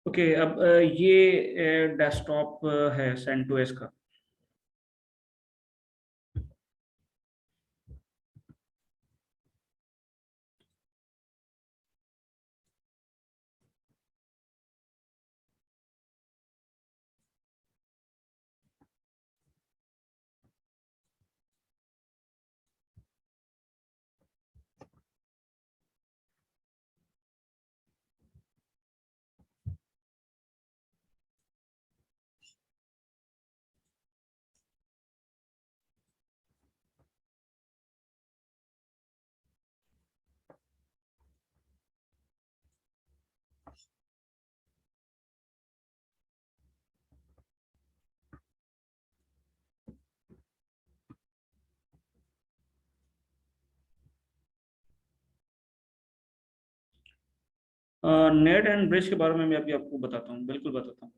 ओके, अब ये डेस्कटॉप है सेंटोस का। नेट एंड ब्रिज के बारे में मैं अभी आपको बताता हूँ, बिल्कुल बताता हूँ।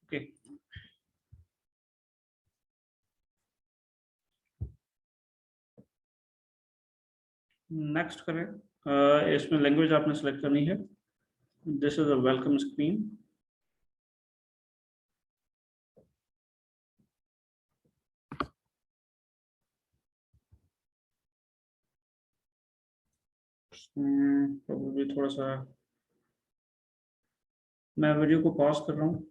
ओके, नेक्स्ट करें। इसमें लैंग्वेज आपने सेलेक्ट करनी है। This is a welcome screen. probably थोड़ा सा मैं वीडियो को पॉज कर रहा हूँ।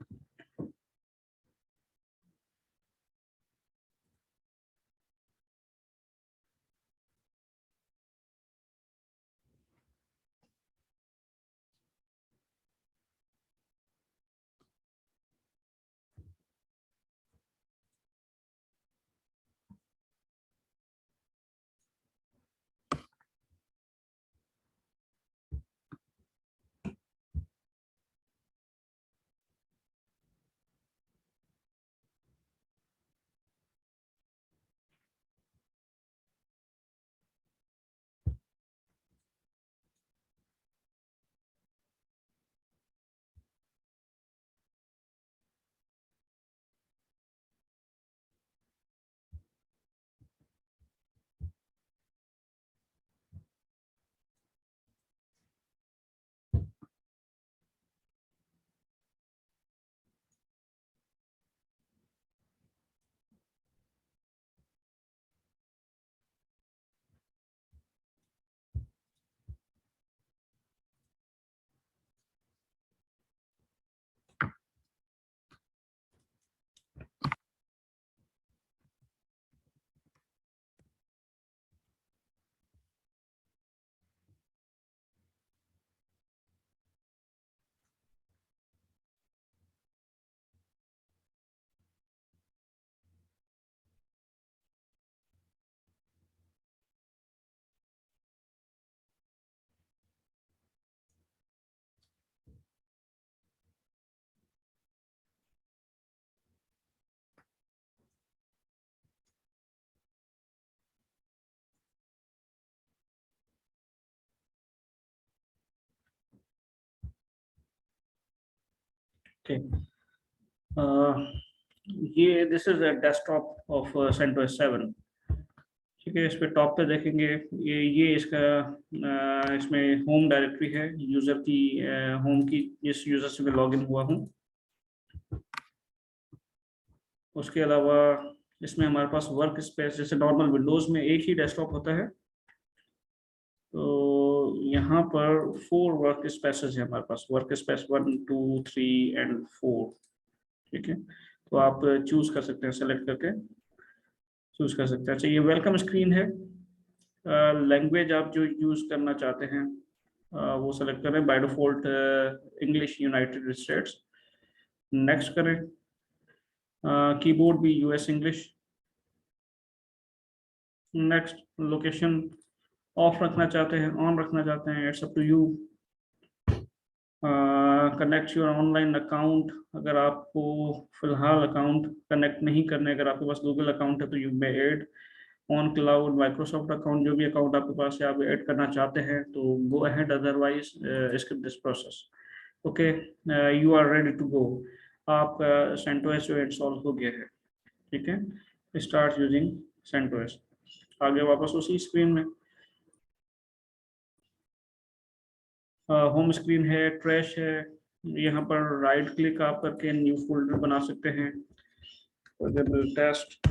ओके, ये this is a desktop of CentOS 7। ठीक है, इस पे टॉप पे देखेंगे, ये इसका इसमें होम डायरेक्टरी है, यूजर की होम की, जिस यूजर से मैं लॉगिन हुआ हूँ। उसके अलावा इसमें हमारे पास वर्क स्पेस, जैसे नॉर्मल विंडोज में एक ही डेस्कटॉप होता है, तो यहाँ पर 4 वर्क स्पेसेस है हमारे पास, वर्क स्पेस 1 2 3 एंड 4। ठीक है, तो आप चूज कर सकते हैं, सेलेक्ट करके चूज कर सकते हैं। अच्छा, ये वेलकम स्क्रीन है, लैंग्वेज आप जो यूज करना चाहते हैं वो सेलेक्ट करें, by default English United States. Next करें, कीबोर्ड भी US English. Next, location off रखना चाहते हैं, ऑन रखना चाहते हैं, it's up to you. Connect your online account, अगर आपको फिलहाल अकाउंट कनेक्ट नहीं करने, अगर आपके पास गूगल अकाउंट है तो you may add. On cloud Microsoft account, जो भी अकाउंट आपके पास है आप ऐड करना चाहते हैं तो go ahead, otherwise skip this process. Okay, you are ready to go, आपका CentOS जो इंस्टॉल हो गया है। ठीक है, स्टार्ट यूजिंग CentOS। आगे वापस उसी स्क्रीन में होम स्क्रीन है, ट्रैश है, यहाँ पर राइट क्लिक आप करके न्यू फोल्डर बना सकते हैं, टेस्ट।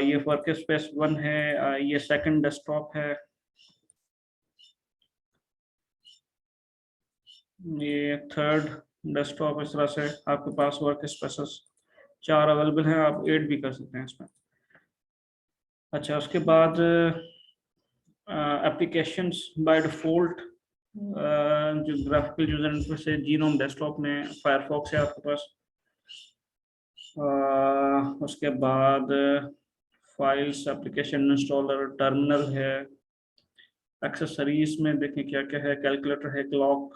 ये वर्क स्पेस 1 है, ये सेकंड डेस्कटॉप है, ये थर्ड डेस्कटॉप। इस तरह से आपके पास वर्क स्पेसेस 4 अवेलेबल हैं, आप ऐड भी कर सकते हैं इसमें। अच्छा, उसके बाद एप्लीकेशंस बाय डिफॉल्ट जो ग्राफिकल यूजर इंटरफेस है, जीनोम डेस्कटॉप में फायरफॉक्स है आपके पास। उसके बाद फाइल्स, एप्लीकेशन इंस्टॉलर, टर्मिनल है। एक्सेसरीज में देखें क्या क्या है, कैलकुलेटर है, क्लॉक,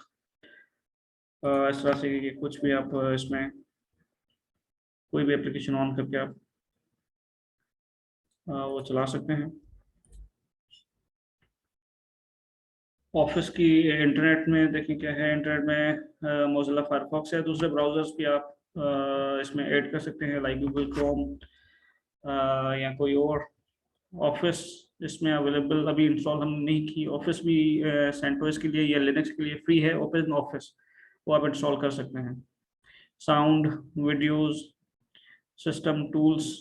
इस तरह से कि कुछ भी आप इसमें कोई भी एप्लीकेशन ऑन करके आप वो चला सकते हैं। ऑफिस की इंटरनेट में देखें क्या है, इंटरनेट में मोजिल्ला फायरफॉक्स है, दूसरे ब्राउजर्स भी आप इसमें ऐड कर सकते हैं, लाइक गूगल क्रोम या कोई और। ऑफिस इसमें अवेलेबल, अभी इंस्टॉल हमने नहीं की। ऑफिस भी CentOS के लिए या लिनक्स के लिए फ्री है, ओपन ऑफिस, वो आप इंस्टॉल कर सकते हैं। साउंड, वीडियोस, सिस्टम टूल्स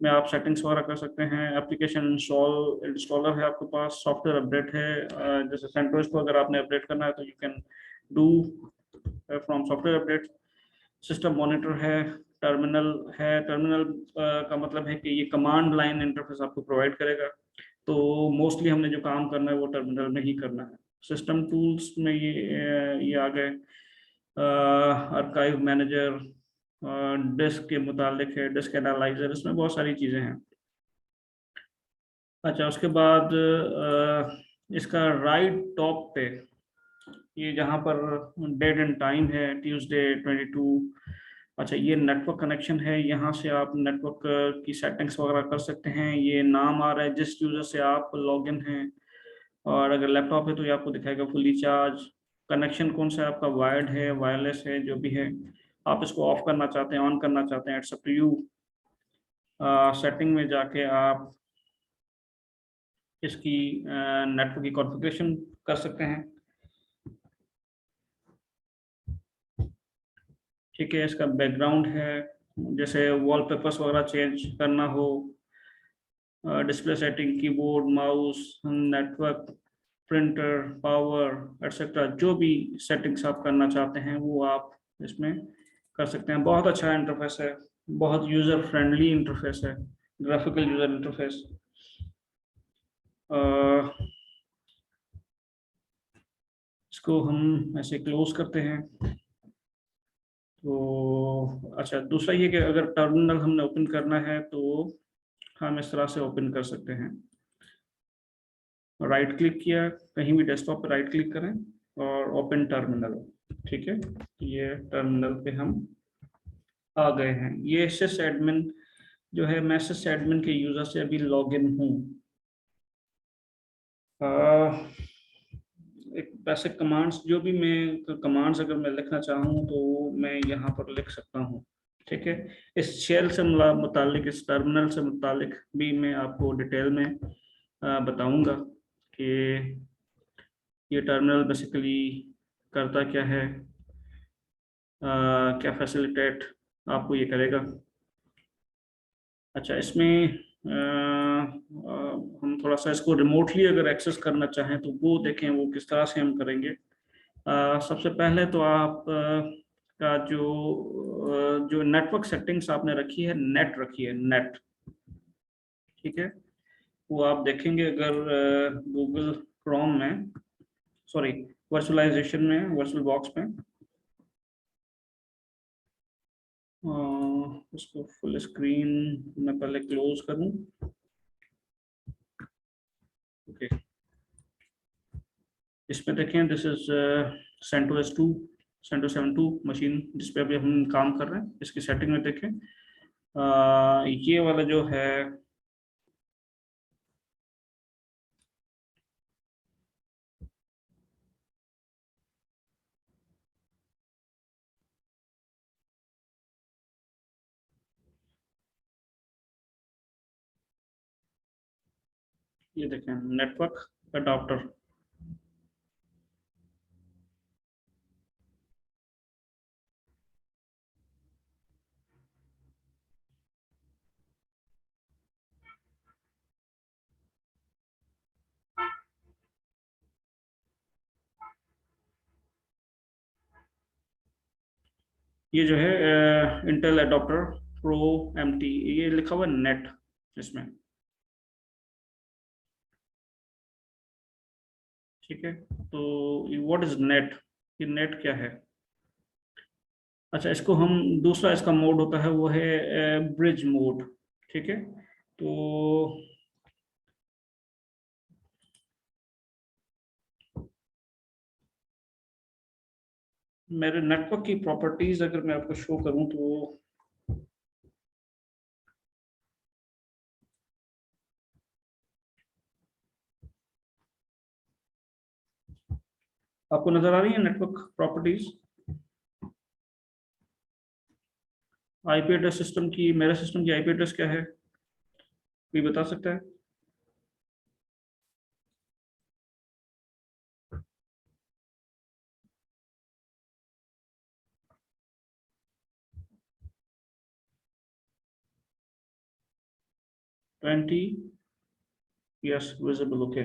में आप सेटिंग्स वगैरह कर सकते हैं। एप्लीकेशन इंस्टॉलर है आपके पास, सॉफ्टवेयर अपडेट है, जैसे CentOS को अगर आपने अपडेट करना है तो you can do from software update. System monitor है, टर्मिनल है। टर्मिनल का मतलब है कि ये कमांड लाइन इंटरफेस आपको प्रोवाइड करेगा, तो मोस्टली हमने जो काम करना है वो टर्मिनल में ही करना है। सिस्टम टूल्स में ये आ गए, आर्काइव मैनेजर, डिस्क के मुतालिक है, डिस्क एनालाइजर, इसमें बहुत सारी चीज़ें हैं। अच्छा, उसके बाद इसका राइट टॉप पे ये जहाँ पर डेट एंड टाइम है, ट्यूसडे 22। अच्छा, ये नेटवर्क कनेक्शन है, यहाँ से आप नेटवर्क की सेटिंग्स वगैरह कर सकते हैं। ये नाम आ रहा है जिस यूज़र से आप लॉगिन हैं, और अगर लैपटॉप है तो ये आपको दिखाएगा फुली चार्ज। कनेक्शन कौन सा है आपका, वायर्ड है, वायरलेस है, जो भी है। आप इसको ऑफ करना चाहते हैं, ऑन करना चाहते हैं, it's up to you. Setting में जाके आप इसकी नेटवर्क की कॉन्फ़िगरेशन कर सकते हैं। ठीक है, इसका बैकग्राउंड है, जैसे वॉलपेपर्स वगैरह चेंज करना हो, display setting, keyboard, mouse, network, printer, power etcetera, जो भी सेटिंग्स आप करना चाहते हैं वो आप इसमें कर सकते हैं। बहुत अच्छा इंटरफेस है, बहुत यूज़र फ्रेंडली इंटरफेस है, ग्राफिकल यूज़र इंटरफेस। इसको हम ऐसे क्लोज करते हैं। तो अच्छा, दूसरा ये कि अगर टर्मिनल हमने ओपन करना है तो हम इस तरह से ओपन कर सकते हैं। राइट क्लिक किया, कहीं भी डेस्कटॉप पर राइट क्लिक करें और ओपन टर्मिनल। ठीक है, ये टर्मिनल पे हम आ गए हैं। ये सिस एडमिन जो है, मैं सिस एडमिन के यूज़र से अभी लॉगिन हूँ। एक बेसिक कमांड्स, जो भी मैं कमांड्स अगर मैं लिखना चाहूँ तो मैं यहाँ पर लिख सकता हूँ। ठीक है, इस शेल से मुतालिक, इस टर्मिनल से मुतालिक भी मैं आपको डिटेल में बताऊंगा कि ये टर्मिनल बेसिकली करता क्या है, क्या फैसिलिटेट आपको ये करेगा। अच्छा, इसमें हम थोड़ा सा इसको रिमोटली अगर एक्सेस करना चाहें तो वो देखें वो किस तरह से हम करेंगे। सबसे पहले तो आप का जो नेटवर्क सेटिंग्स आपने रखी है, नेट रखी है, नेट। ठीक है, वो आप देखेंगे अगर गूगल क्रोम में, सॉरी वर्चुअलाइजेशन में, वर्चुअल बॉक्स में, इसको फुल स्क्रीन में पहले क्लोज करूं। ओके, इसमें देखें, this is CentOS 2, CentOS 7.2 machine जिस पे अभी हम काम कर रहे हैं। इसकी सेटिंग में देखें, ये वाला जो है, ये देखें नेटवर्क अडॉप्टर। ये जो है इंटेल अडॉप्टर प्रो MT, ये लिखा हुआ नेट इसमें। ठीक है, तो व्हाट इज नेट, ये नेट क्या है। अच्छा, इसको हम, दूसरा इसका मोड होता है वो है ब्रिज मोड। ठीक है, तो मेरे नेटवर्क की प्रॉपर्टीज अगर मैं आपको शो करूं तो आपको नजर आ रही है network properties. IP address system की, मेरे सिस्टम की आईपी एड्रेस क्या है, कोई बता सकता है। 20, यस विजिबल, ओके।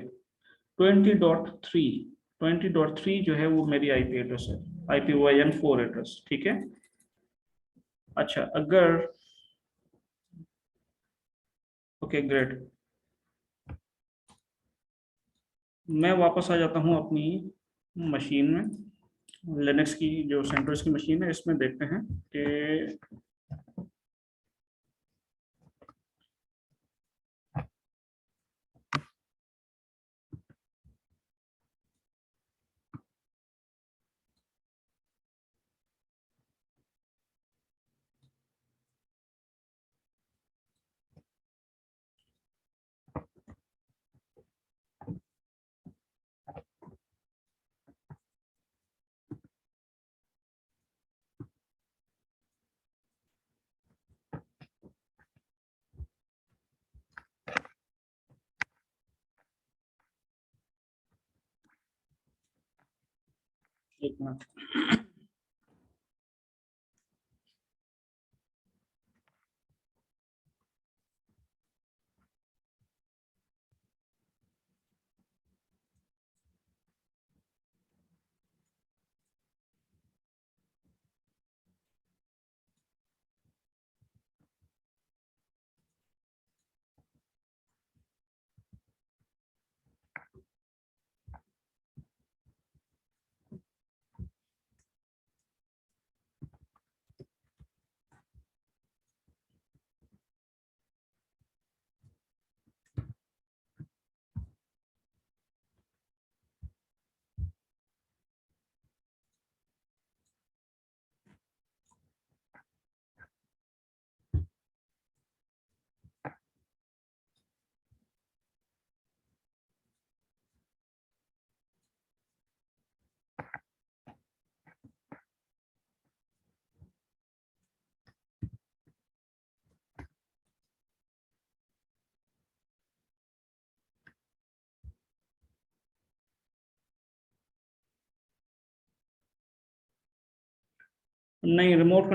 20.3, 20.3 जो है वो मेरी आईपी एड्रेस है, IPYN4 एड्रेस। ठीक है, अच्छा अगर, ओके ग्रेट, मैं वापस आ जाता हूँ अपनी मशीन में, लिनक्स की जो सेंटोस की मशीन है, इसमें देखते हैं कि एक मिनट। नहीं, रिमोट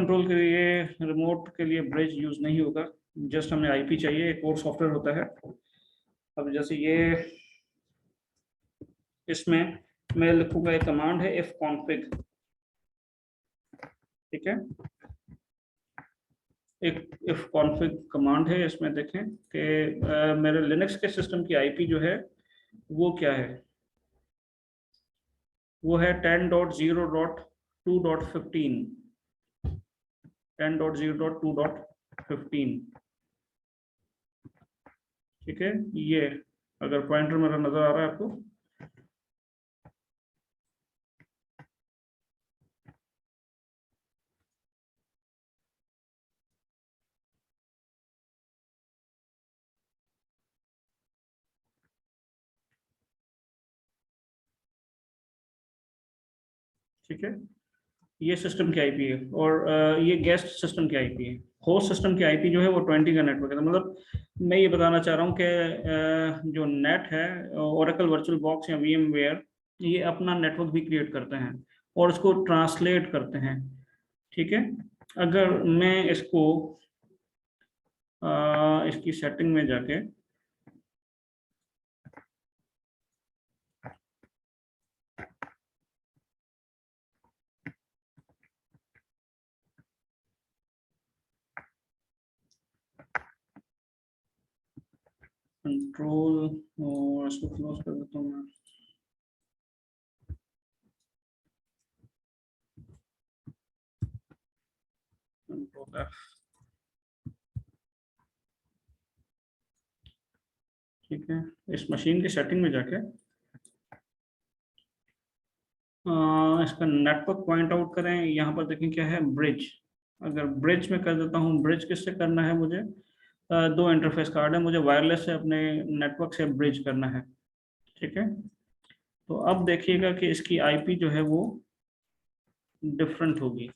के लिए ब्रिज यूज नहीं होगा। जस्ट हमें आईपी चाहिए, एक और सॉफ्टवेयर होता है। अब जैसे ये, इसमें मैं लिखूंगा, एक कमांड है इफ कॉन्फिग, ठीक है। एक इफ कॉन्फिग कमांड है, इसमें देखें कि मेरे लिनक्स के सिस्टम की आईपी जो है वो क्या है। वो है 10.0.2.15, 10.0.2.15, ठीक है। ये अगर पॉइंटर मेरा नजर आ रहा है आपको, ठीक है। ये सिस्टम की आईपी है, और ये गेस्ट सिस्टम की आईपी है। होस्ट सिस्टम की आईपी जो है वो 20 का नेटवर्क है। तो मतलब मैं ये बताना चाह रहा हूँ कि जो नेट है, ओरेकल वर्चुअल बॉक्स या वीएमवेयर, ये अपना नेटवर्क भी क्रिएट करते हैं और उसको ट्रांसलेट करते हैं, ठीक है। अगर मैं इसको इसकी सेटिंग में जाके कंट्रोल और इसको क्लोज कर देता हूँ मैं। कंट्रोल एफ, ठीक है। इस मशीन की सेटिंग में जाके इसका नेटवर्क पॉइंट आउट करें। यहाँ पर देखें क्या है, ब्रिज। अगर ब्रिज में कर देता हूँ, ब्रिज किससे करना है मुझे, दो इंटरफेस कार्ड है, मुझे वायरलेस से अपने नेटवर्क से ब्रिज करना है, ठीक है। तो अब देखिएगा कि इसकी आईपी जो है वो डिफरेंट होगी।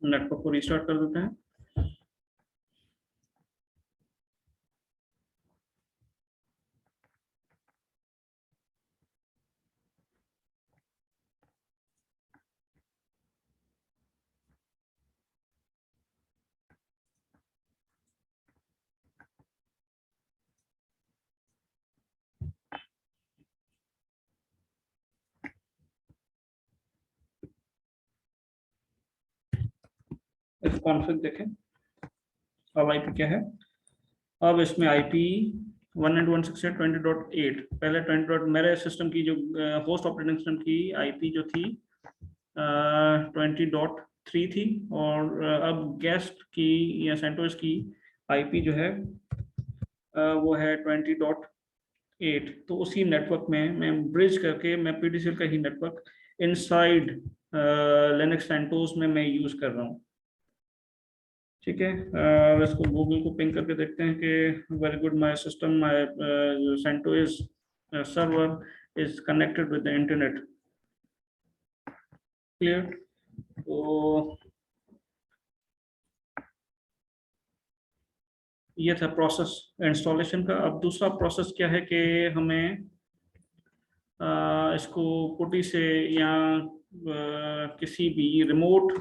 नेटवर्क को रिस्टार्ट कर देते हैं। इफ कॉन्फ़िग देखें, अब आईपी क्या है। अब इसमें आईपी 192.168.20.8, पहले 20 मेरे सिस्टम की जो होस्ट ऑपरेटिंग सिस्टम की आईपी जो थी 20.3 थी, और अब गेस्ट की या सेंटोस की आईपी जो है वो है 20.8। तो उसी नेटवर्क में मैं ब्रिज करके, मैं पीटीसीएल का ही नेटवर्क इनसाइड लिनक्स सेंटोस में मैं यूज कर रहा हूँ, ठीक है। इसको गूगल को पिंग करके देखते हैं कि very good, my system, my CentOS server is connected with the internet, clear. तो ये था प्रोसेस इंस्टॉलेशन का। अब दूसरा प्रोसेस क्या है कि हमें इसको पुटी से या किसी भी रिमोट,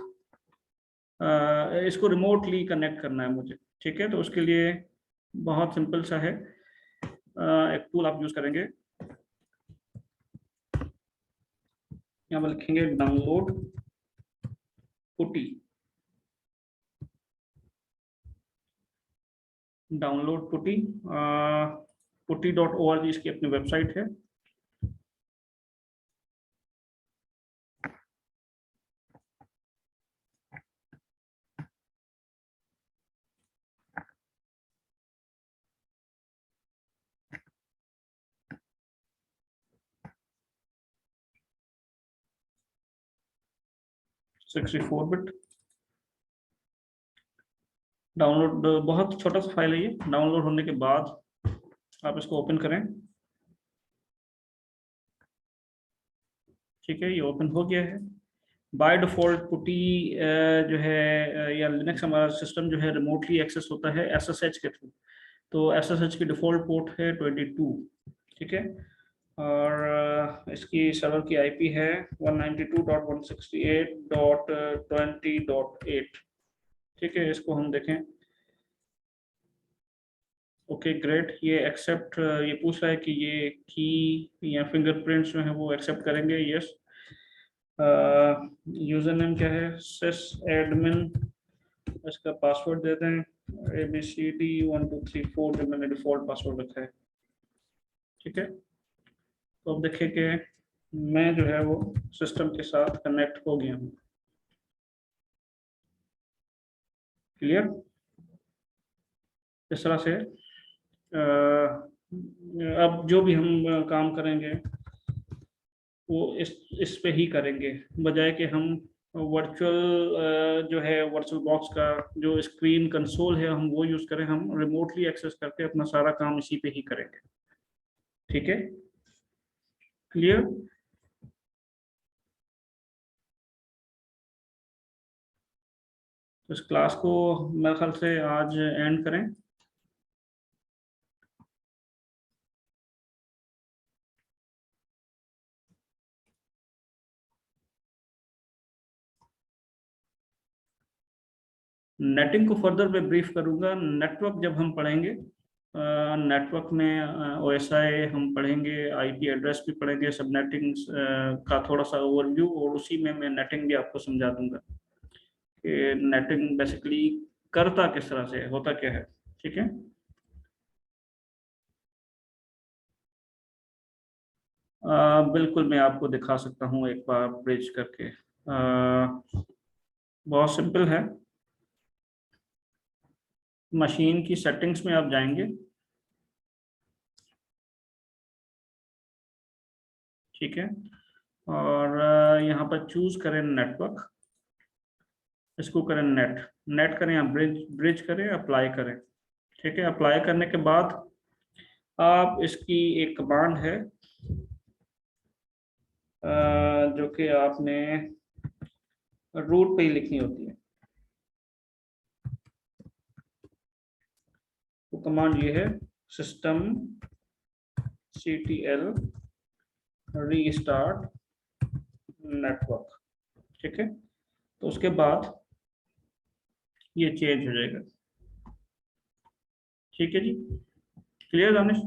इसको रिमोटली कनेक्ट करना है मुझे, ठीक है। तो उसके लिए बहुत सिंपल सा है, एक टूल आप यूज करेंगे। यहाँ पर लिखेंगे डाउनलोड पुटी, डाउनलोड पुटी, पुटी.org इसकी अपनी वेबसाइट है। 64 बिट। डाउनलोड बहुत छोटा सा फाइल है ये। डाउनलोड होने के बाद आप इसको ओपन करें। ठीक है, ये ओपन हो गया है। बाय डिफॉल्ट पुटी जो है या लिनक्स हमारा सिस्टम जो है रिमोटली एक्सेस होता है SSH के थ्रू। तो SSH की डिफॉल्ट पोर्ट है 22। ठीक है, और इसकी सर्वर की IP है 192.168.20.8। ठीक है, इसको हम देखें। ओके ग्रेट, ये एक्सेप्ट, ये पूछ रहा है कि ये की या फिंगरप्रिंट्स जो है वो एक्सेप्ट करेंगे। यस। यूजर नेम क्या है? सिस एडमिन। इसका पासवर्ड दे दें ABCD1234, जो मैंने डिफॉल्ट पासवर्ड रखा है। ठीक है, तो अब देखिए कि मैं जो है वो सिस्टम के साथ कनेक्ट हो गया हूँ। क्लियर? इस तरह से अब जो भी हम काम करेंगे वो इस पे ही करेंगे, बजाय कि हम वर्चुअल जो है वर्चुअल बॉक्स का जो स्क्रीन कंसोल है हम वो यूज करें। हम रिमोटली एक्सेस करके अपना सारा काम इसी पे ही करेंगे। ठीक है, क्लियर? तो इस क्लास को मेरे ख्याल से आज एंड करें। नेटिंग को फर्दर मैं ब्रीफ करूंगा। नेटवर्क जब हम पढ़ेंगे, नेटवर्क में OSI हम पढ़ेंगे, IP एड्रेस भी पढ़ेंगे, सब नेटिंग का थोड़ा सा ओवरव्यू, और उसी में मैं नेटिंग भी आपको समझा दूंगा कि नेटिंग बेसिकली करता किस तरह से, होता क्या है। ठीक है, बिल्कुल मैं आपको दिखा सकता हूँ एक बार ब्रिज करके। बहुत सिंपल है। मशीन की सेटिंग्स में आप जाएंगे। ठीक है, और यहाँ पर चूज करें नेटवर्क। इसको करें नेट। नेट करें या ब्रिज, ब्रिज करें, अप्लाई करें। ठीक है, अप्लाई करने के बाद आप इसकी एक कमांड है जो कि आपने रूट पे ही लिखनी होती है। वो कमांड ये है, सिस्टम CTL रीस्टार्ट नेटवर्क। ठीक है, तो उसके बाद ये चेंज हो जाएगा। ठीक है जी, clear Danish?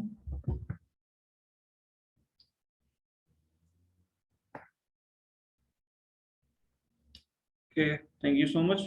Okay, thank you so much.